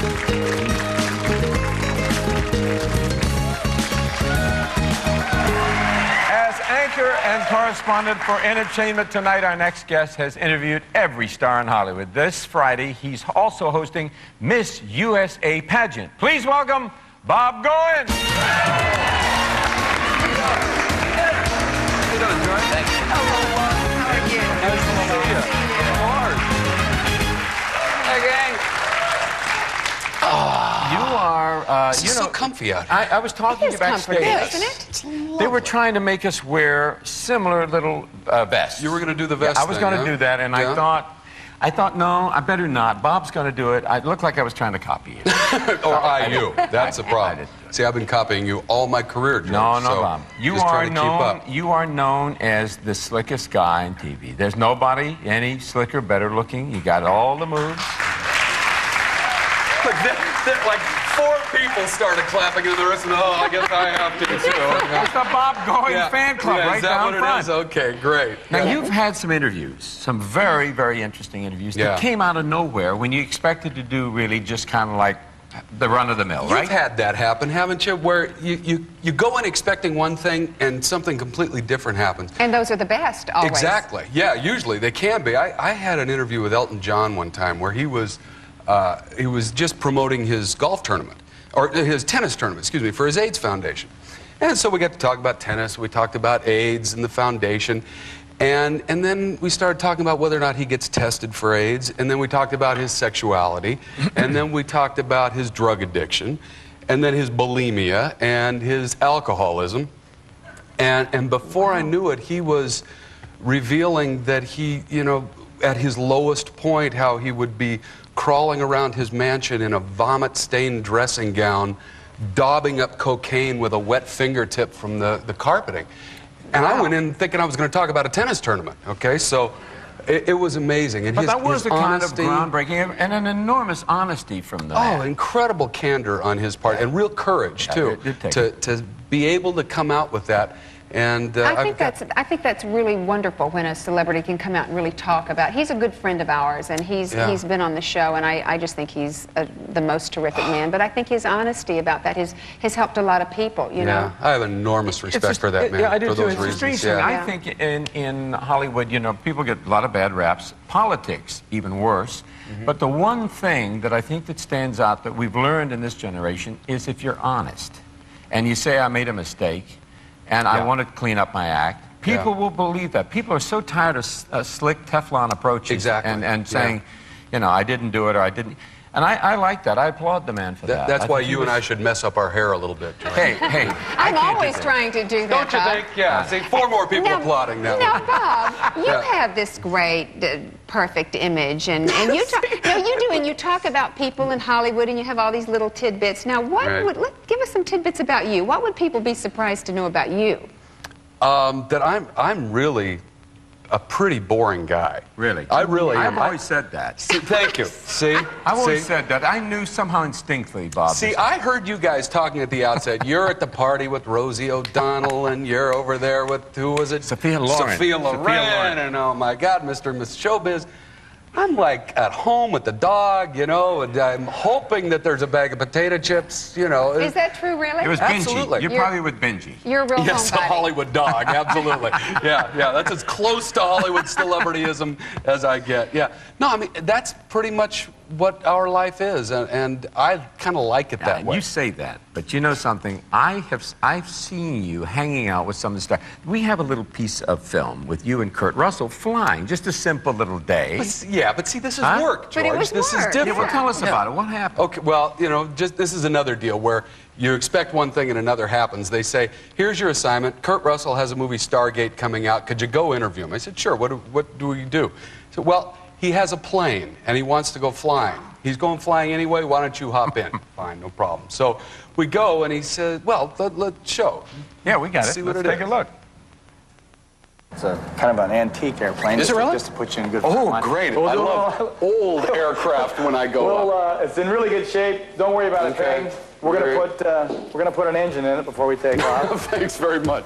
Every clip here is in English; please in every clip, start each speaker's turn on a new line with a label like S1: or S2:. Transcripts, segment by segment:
S1: As anchor and correspondent for Entertainment Tonight, our next guest has interviewed every star in Hollywood. This Friday, he's also hosting Miss USA pageant. Please welcome Bob Goen.
S2: How you doing, George? Thank you.
S3: Hello, Bob. How are you?
S2: Nice to see you. Hey, gang.
S1: You are,
S2: This is so comfy out here.
S1: I was talking to you backstage.
S3: Yes. Isn't it? It's lovely.
S1: They were trying to make us wear similar little vests.
S2: You were going to do the vest
S1: I was going to do that, and
S2: Yeah.
S1: I thought, no, I better not. Bob's going to do it. I looked like I was trying to copy you.
S2: Or you. That's the problem. See, I've been copying you all my career, George.
S1: No,
S2: so
S1: Bob. You
S2: just
S1: are
S2: trying to keep
S1: known.
S2: up.
S1: You are known as the slickest guy on TV. There's nobody any slicker, better looking. You got all the moves.
S2: Look, like 4 people started clapping, and the rest of them, oh, I guess I have to.
S1: It's the Bob Goen fan club right
S2: is that
S1: down
S2: what
S1: front.
S2: it is? Okay, great.
S1: Now,
S2: Yeah.
S1: you've had some interviews, some very, very interesting interviews
S2: Yeah.
S1: that came out of nowhere when you expected to do really just kind of like the run-of-the-mill, right?
S2: You've had that happen, haven't you? Where you go in expecting one thing and something completely different happens.
S3: And those are the best, always.
S2: Exactly. Yeah, usually they can be. I had an interview with Elton John one time where he was just promoting his golf tournament, or his tennis tournament, excuse me, for his AIDS Foundation. And so we got to talk about tennis. We talked about AIDS and the foundation. And then we started talking about whether or not he gets tested for AIDS. And then we talked about his sexuality. And then we talked about his drug addiction. And then his bulimia and his alcoholism. And before I knew it, he was revealing that he, you know, at his lowest point, how he would be crawling around his mansion in a vomit-stained dressing gown, daubing up cocaine with a wet fingertip from the carpeting. And I went in thinking I was going to talk about a tennis tournament, okay? So it was amazing. And
S1: But that was
S2: his
S1: the kind of
S2: honesty,
S1: groundbreaking and an enormous honesty from the man.
S2: Oh, incredible candor on his part, and real courage, too,
S1: it takes
S2: to be able to come out with that. And
S3: I think that's really wonderful when a celebrity can come out and really talk about. He's a good friend of ours, and he's been on the show, and I just think he's the most terrific man. But I think his honesty about that has helped a lot of people. You know.
S2: I have enormous respect for that man.
S1: Yeah, I do
S2: for
S1: too.
S2: those
S1: It's a strange
S2: reasons.
S1: thing.
S2: Yeah.
S1: I think in Hollywood, you know, people get a lot of bad raps. Politics, even worse. But the one thing that I think that stands out that we've learned in this generation is if you're honest, and you say, I made a mistake, and I want to clean up my act, people will believe that. People are so tired of slick Teflon approaches.
S2: Exactly.
S1: And saying, you know, I didn't do it or I didn't. And I like that. I applaud the man for that.
S2: That's why you and I should mess up our hair a little bit, George.
S1: Hey.
S3: I'm always trying to do that.
S2: Don't you
S3: Bob.
S2: think? Yeah. See, 4 more people applauding now.
S3: Now, Bob, you have this great, perfect image, and you talk. No, you do, and you talk about people in Hollywood, and you have all these little tidbits. Now, give us some tidbits about you. What would people be surprised to know about you?
S2: That I'm really a pretty boring guy.
S1: Really?
S2: I really am.
S1: I've always said that.
S2: Thank you. See?
S1: I've always said that. I knew somehow instinctively, Bob.
S2: See, I heard you guys talking at the outset. You're at the party with Rosie O'Donnell, and you're over there with, who was it?
S1: Sophia Loren.
S2: Sophia Loren. And oh my God, Mr. and Miss Showbiz. I'm like at home with the dog, you know, and I'm hoping that there's a bag of potato chips, you know.
S3: Is that true, really?
S1: It was
S2: Absolutely.
S1: Benji. You're probably with Benji.
S3: You're a real
S2: Yes, a
S3: homebody.
S2: Hollywood dog, absolutely. Yeah, that's as close to Hollywood celebrityism as I get. Yeah. No, I mean, that's pretty much what our life is, and I kind of like it that way.
S1: You say that, but you know something? I've seen you hanging out with some of the stars. We have a little piece of film with you and Kurt Russell flying, just a simple little day.
S2: But see, this is work, George.
S3: But it was
S2: this
S3: work.
S2: is different.
S1: Yeah, well, tell us about it. What happened?
S2: Okay, well, you know, just this is another deal where you expect one thing and another happens. They say, here's your assignment. Kurt Russell has a movie Stargate coming out. Could you go interview him? I said, sure. What do we do? He said, well, he has a plane and he wants to go flying. He's going flying anyway. Why don't you hop in? Fine, no problem. So we go and he said, well, let's show.
S1: Yeah, we got it.
S2: See what
S1: Let's
S2: it
S1: take
S2: is.
S1: a look.
S4: It's a kind of an antique airplane.
S2: Is it really?
S4: Just to put you in good
S2: Oh,
S4: mind.
S2: great.
S4: We'll
S2: I
S4: do
S2: love old aircraft when I go up.
S4: It's in really good shape. Don't worry about
S2: Okay.
S4: it, We're gonna put an engine in it before we take off.
S2: Thanks very much.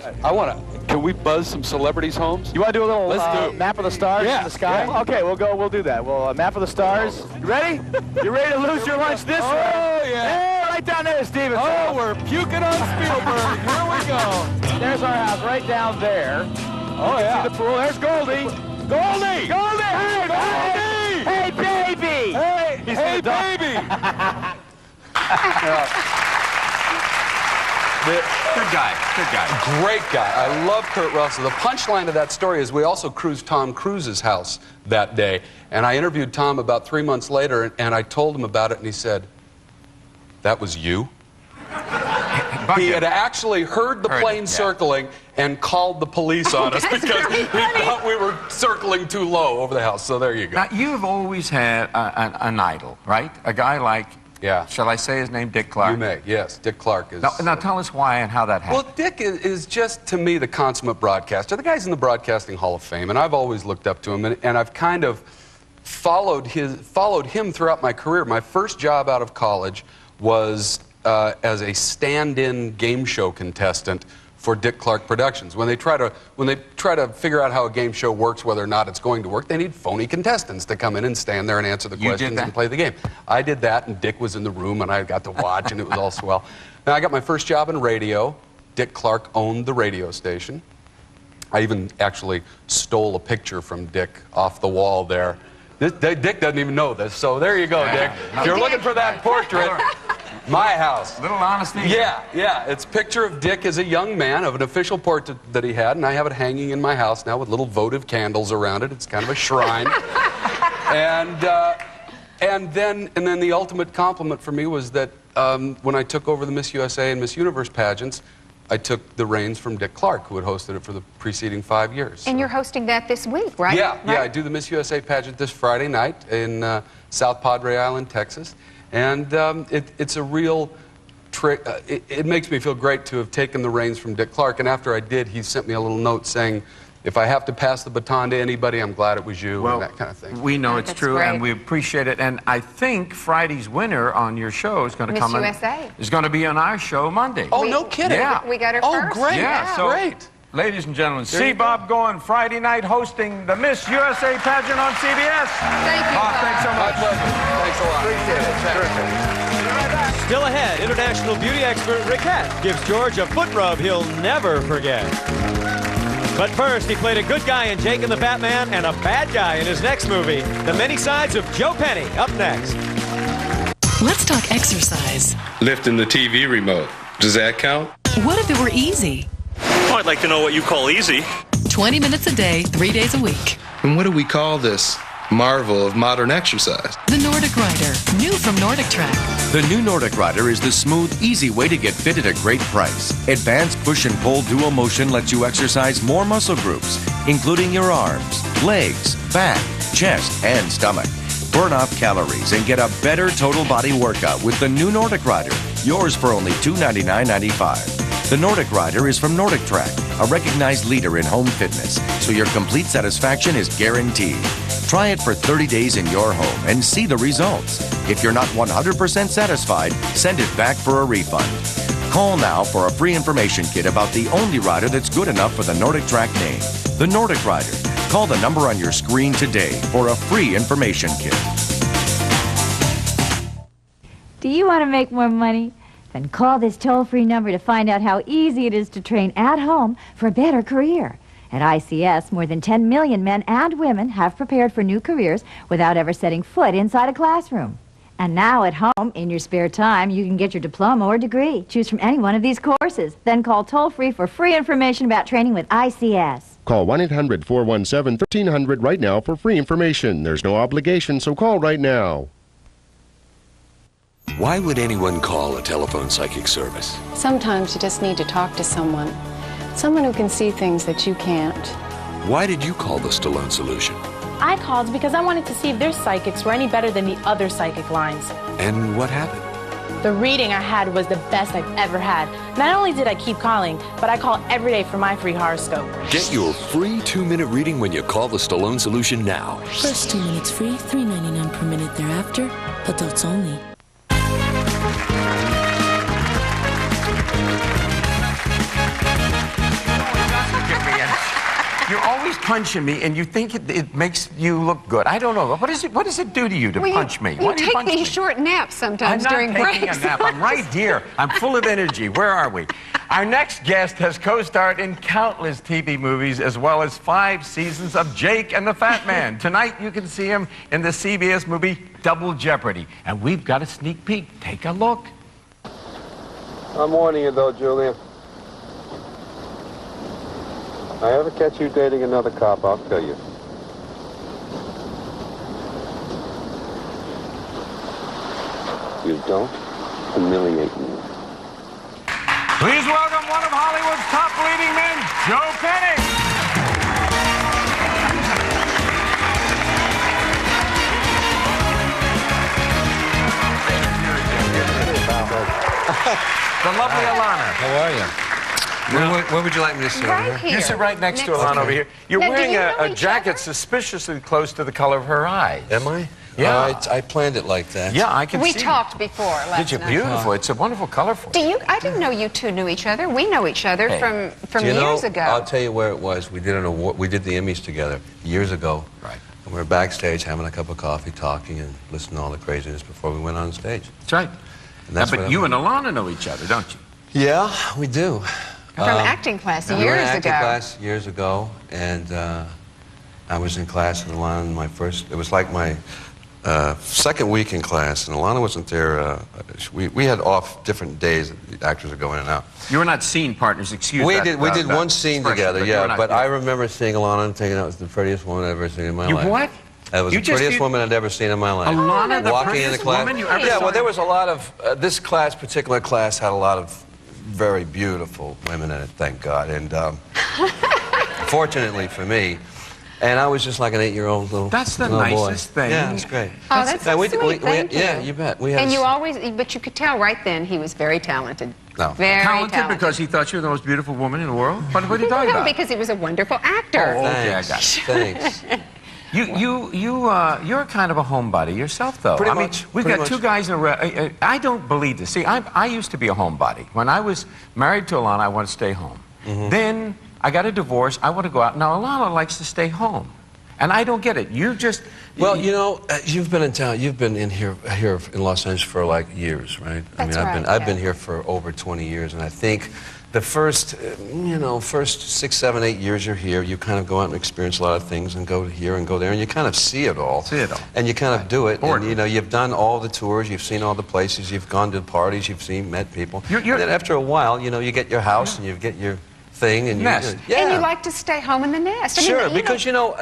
S2: Can we buzz some celebrities' homes?
S4: You want to do a little
S2: Let's do.
S4: map of the stars
S2: Yeah,
S4: in the sky?
S2: yeah.
S4: Okay, we'll do that. We'll map of the stars. You ready? You ready to lose your lunch this way?
S2: Oh, yeah.
S4: Hey, right down there, Steven.
S2: Oh, we're puking on Spielberg. Here we go.
S4: There's our house right down there.
S2: Oh, yeah.
S4: See the pool. There's Goldie. Goldie! Goldie! Hey,
S2: Goldie!
S4: Hey, baby!
S2: Hey,
S4: He's
S2: hey,
S4: the dog.
S2: baby.
S1: Good guy.
S2: Great guy. I love Kurt Russell. The punchline of that story is we also cruised Tom Cruise's house that day. And I interviewed Tom about 3 months later, and I told him about it, and he said, "That was you?" He had actually heard the plane circling and called the police on us because he thought we were circling too low over the house. So there you go.
S1: Now, you've always had an idol, right? A guy like, shall I say his name, Dick Clark?
S2: You may, yes. Dick Clark is...
S1: Now tell us why and how that happened.
S2: Well, Dick is just, to me, the consummate broadcaster. The guy's in the Broadcasting Hall of Fame, and I've always looked up to him, and I've kind of followed him throughout my career. My first job out of college was as a stand-in game show contestant for Dick Clark Productions. When they try to figure out how a game show works, whether or not it's going to work, they need phony contestants to come in and stand there and answer the questions and play the game. I did that, and Dick was in the room, and I got to watch, and it was all swell. Now, I got my first job in radio. Dick Clark owned the radio station. I even actually stole a picture from Dick off the wall there. Dick doesn't even know this, so there you go, Dick. If you're looking for that portrait, my house.
S1: Little honesty.
S2: Yeah. It's a picture of Dick as a young man, of an official portrait that he had, and I have it hanging in my house now with little votive candles around it. It's kind of a shrine. and then the ultimate compliment for me was that when I took over the Miss USA and Miss Universe pageants, I took the reins from Dick Clark, who had hosted it for the preceding 5 years.
S3: And you're hosting that this week, right?
S2: Yeah, I do the Miss USA pageant this Friday night in South Padre Island, Texas. And it's a real trick. It makes me feel great to have taken the reins from Dick Clark. And after I did, he sent me a little note saying, if I have to pass the baton to anybody, I'm glad it was you, and that kind of thing.
S1: We know it's true,
S3: great.
S1: and we appreciate it. And I think Friday's winner on your show is going to come
S3: Miss USA.
S1: is going to be on our show Monday.
S2: Oh, no kidding.
S1: Yeah.
S3: We got her first.
S2: Oh, great.
S1: Yeah, so,
S2: great.
S1: Ladies and gentlemen,
S2: There
S1: see
S2: you go.
S1: Bob Goen Friday night hosting the Miss USA pageant on CBS.
S3: Thank you,
S1: Bob, thanks so
S2: My
S1: much.
S2: pleasure. Thanks a lot.
S1: Appreciate it.
S5: Still ahead, international beauty expert Rickett gives George a foot rub he'll never forget. But first, he played a good guy in Jake and the Fat Man and a bad guy in his next movie, The Many Sides of Joe Penny, up next.
S6: Let's talk exercise.
S7: Lifting the TV remote. Does that count?
S6: What if it were easy?
S8: Oh, I'd like to know what you call easy.
S6: 20 minutes a day, 3 days a week.
S7: And what do we call this marvel of modern exercise?
S6: The Nordic Rider, new from Nordic Track.
S9: The new Nordic Rider is the smooth, easy way to get fit at a great price. Advanced push and pull dual motion lets you exercise more muscle groups, including your arms, legs, back, chest, and stomach. Burn off calories and get a better total body workout with the new Nordic Rider. Yours for only $299.95. The Nordic Rider is from Nordic Track, a recognized leader in home fitness, so your complete satisfaction is guaranteed. Try it for 30 days in your home and see the results. If you're not 100% satisfied, send it back for a refund. Call now for a free information kit about the only rider that's good enough for the Nordic Track name. The Nordic Rider. Call the number on your screen today for a free information kit.
S10: Do you want to make more money? Then call this toll-free number to find out how easy it is to train at home for a better career. At ICS, more than 10 million men and women have prepared for new careers without ever setting foot inside a classroom. And now at home, in your spare time, you can get your diploma or degree. Choose from any one of these courses. Then call toll-free for free information about training with ICS.
S11: Call 1-800-417-1300 right now for free information. There's no obligation, so call right now.
S12: Why would anyone call a telephone psychic service?
S13: Sometimes you just need to talk to someone who can see things that you can't.
S12: Why did you call the Stallone Solution?
S14: I called because I wanted to see if their psychics were any better than the other psychic lines.
S12: And what happened?
S14: The reading I had was the best I've ever had. Not only did I keep calling, but I call every day for my free horoscope.
S12: Get your free 2-minute reading when you call the Stallone Solution now.
S15: First 2 minutes free, $3.99 per minute thereafter. Adults only.
S1: You're always punching me, and you think it makes you look good. I don't know. What does it do to you to punch me?
S3: You take these short naps sometimes during breaks.
S1: I'm not taking a nap. I'm right here. I'm full of energy. Where are we? Our next guest has co-starred in countless TV movies, as well as 5 seasons of Jake and the Fat Man. Tonight, you can see him in the CBS movie Double Jeopardy. And we've got a sneak peek. Take a look.
S16: I'm warning you, though, Julia. If I ever catch you dating another cop, I'll kill you. You don't humiliate me.
S1: Please welcome one of Hollywood's top leading men, Joe Penny. The lovely Alana.
S17: How are you? Where would you like me to sit?
S3: Right here.
S1: You sit right next to Alana over here. You're
S3: Now,
S1: wearing
S3: do you know
S1: a
S3: each
S1: jacket
S3: other?
S1: suspiciously close to the color of her eyes.
S17: Am I?
S1: Yeah.
S17: I planned it like that.
S1: Yeah, I can
S3: We
S1: see.
S3: talked before last
S1: Did you?
S3: night.
S1: Beautiful. It's a wonderful color for you.
S3: I didn't know you two knew each other. We know each other from
S17: Do you
S3: years
S17: know,
S3: ago.
S17: I'll tell you where it was. We did an award. We did the Emmys together years ago.
S1: Right.
S17: And we were backstage having a cup of coffee, talking, and listening to all the craziness before we went on stage.
S1: That's right.
S17: And that's
S1: but you and Alana know each other, don't you?
S17: Yeah, we do.
S3: From acting class
S17: we were in
S3: years
S17: acting
S3: ago.
S17: class years ago, and I was in class with Alana. It was like my second week in class, and Alana wasn't there. We had off different days that the actors would go in and out.
S1: You were not scene partners, excuse me.
S17: We did one scene together, yeah. But I remember seeing Alana and thinking that was the prettiest woman I'd ever seen in my life.
S1: You what?
S17: That was the prettiest woman I'd ever seen in my life.
S1: Alana, the
S17: walking in the
S1: prettiest
S17: class.
S1: woman you ever
S17: Yeah,
S1: saw?
S17: well, there was a lot of this particular class had a lot of very beautiful women in it, thank God. And fortunately for me, and I was just like an 8-year-old little.
S1: That's the
S17: little
S1: nicest
S17: boy.
S1: thing.
S17: Yeah, it's great.
S3: Oh, that's so sweet. Thank you.
S17: Yeah, you bet. We had
S3: And but you could tell right then he was very talented.
S17: No.
S3: Very talented.
S1: Because he thought you were the most beautiful woman in the world? What are you talking
S3: No,
S1: about?
S3: because he was a wonderful actor.
S1: Oh, okay, I got it.
S17: Thanks.
S1: You're kind of a homebody yourself, though.
S17: Pretty
S1: I mean,
S17: much.
S1: We've
S17: Pretty
S1: got two
S17: much.
S1: guys in a row. I don't believe this. See, I used to be a homebody. When I was married to Alana, I wanted to stay home. Then I got a divorce. I want to go out. Now, Alana likes to stay home. And I don't get it. You just...
S17: Well, you know, you've been in town. You've been in here in Los Angeles for like years, right?
S3: That's
S17: I've been here for over 20 years, and I think the first 6, 7, 8 years you're here, you kind of go out and experience a lot of things, and go here and go there, and you kind of see it all. And you kind of do it. And you know, you've done all the tours, you've seen all the places, you've gone to parties, you've met people. And then after a while, you know, you get your house and you get your thing and
S1: nest.
S3: And you like to stay home in the nest. I mean,
S17: Sure,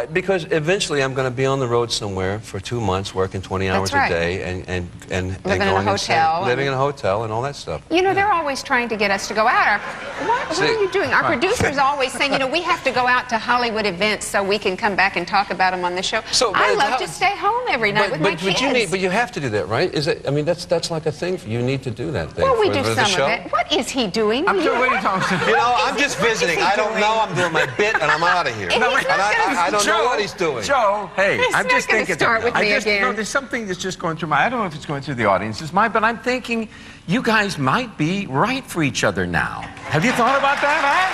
S17: because eventually I'm going to be on the road somewhere for 2 months, working 20 hours
S3: That's right.
S17: a day, and
S3: Living in a
S17: going
S3: hotel
S17: insane. Living in a hotel and all that stuff.
S3: You know, they're always trying to get us to go out. What are you doing? Our producer's always saying, you know, we have to go out to Hollywood events so we can come back and talk about them on the show. I love to stay home every night with my kids.
S17: But you have to do that, right? I mean, that's like a thing. You need to do that thing.
S3: Well, we do
S17: for the
S3: some
S17: show.
S3: of it. What is he doing?
S1: I'm doing what are you talking about?
S17: You know, I'm just visiting. I don't know. I'm doing my bit, and I'm out of here.
S3: And he's not
S17: I don't know
S1: Joe,
S17: what he's doing.
S1: Joe, hey,
S3: He's
S1: I'm
S3: not
S1: just
S3: gonna
S1: thinking.
S3: start with me again.
S1: No, there's something that's just going through my. I don't know if it's going through the audience's mind, but I'm thinking you guys might be right for each other now. Have you thought about that, huh?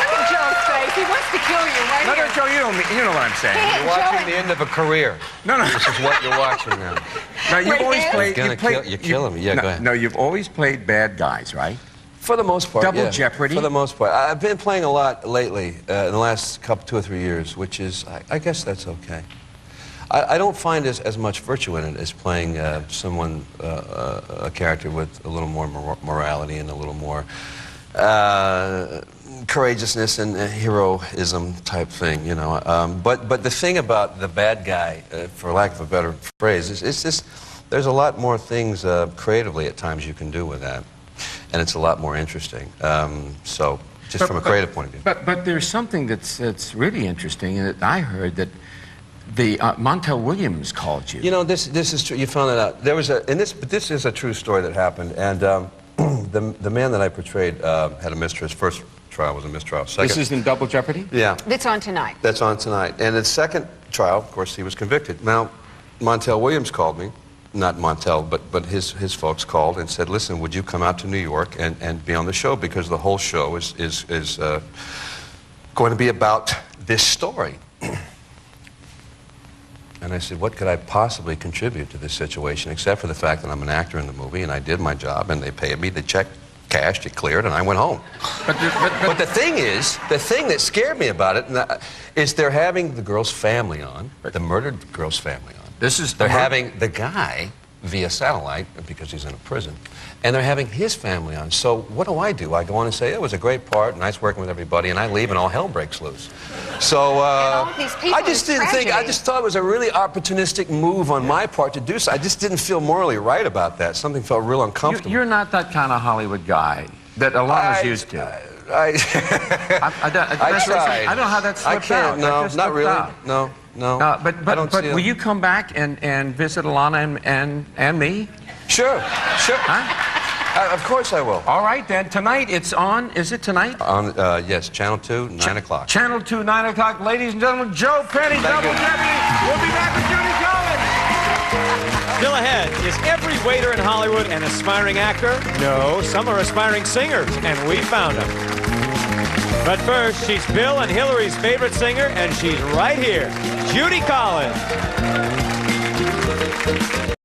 S3: Look at Joe's face. He wants to kill you right
S1: No,
S3: here.
S1: no, Joe, you know what I'm saying.
S3: Hey,
S17: You're watching
S3: Joe.
S17: the end of a career.
S1: No.
S17: This is what you're watching now.
S1: Now, you've always played.
S17: You're killing me. Yeah,
S1: no,
S17: go ahead.
S1: No, you've always played bad guys, right?
S17: For the most part,
S1: Double
S17: yeah.
S1: Jeopardy?
S17: For the most part. I've been playing a lot lately, in the last 2 or 3 years, which is, I guess that's okay. I don't find as much virtue in it as playing a character with a little more morality and a little more courageousness and heroism type thing, you know. But the thing about the bad guy, for lack of a better phrase, is it's just, there's a lot more things creatively at times you can do with that. And it's a lot more interesting. So, just from a creative point of view.
S1: But there's something that's really interesting, and I heard that Montel Williams called you.
S17: You know, this is true. You found that out. There was but this is a true story that happened. And the man that I portrayed had a mistrial. His first trial was a mistrial.
S1: This is in Double Jeopardy?
S17: Yeah.
S3: That's on tonight.
S17: That's on tonight. And the second trial, of course, he was convicted. Now, Montel Williams called me. Not Montel, but his folks called and said, listen, would you come out to New York and be on the show? Because the whole show is going to be about this story. And I said, what could I possibly contribute to this situation except for the fact that I'm an actor in the movie and I did my job and they paid me, the check cashed, it cleared, and I went home. But the thing that scared me about it is they're having the girl's family on, the murdered girl's family on. They're having the guy via satellite because he's in a prison, and they're having his family on. So what do? I go on and say, it was a great part, nice working with everybody, and I leave and all hell breaks loose. So I just didn't think, I just thought it was a really opportunistic move on my part to do so. I just didn't feel morally right about that. Something felt real uncomfortable.
S1: You're not that kind of Hollywood guy that Alana's used to.
S17: I tried.
S1: I don't know how that slipped out.
S17: No, not really.
S1: Out.
S17: No.
S1: But will you come back and visit Alana and me?
S17: Sure. Huh? Of course I will.
S1: All right, then. Tonight it's on. Is it tonight?
S17: On, yes, Channel 2, 9 o'clock.
S1: Channel 2, 9 o'clock. Ladies and gentlemen, Joe Penny, Double Jeopardy. We'll be back with Judy Collins.
S5: Still ahead, is every waiter in Hollywood an aspiring actor? No, some are aspiring singers, and we found them. But first, she's Bill and Hillary's favorite singer, and she's right here, Judy Collins.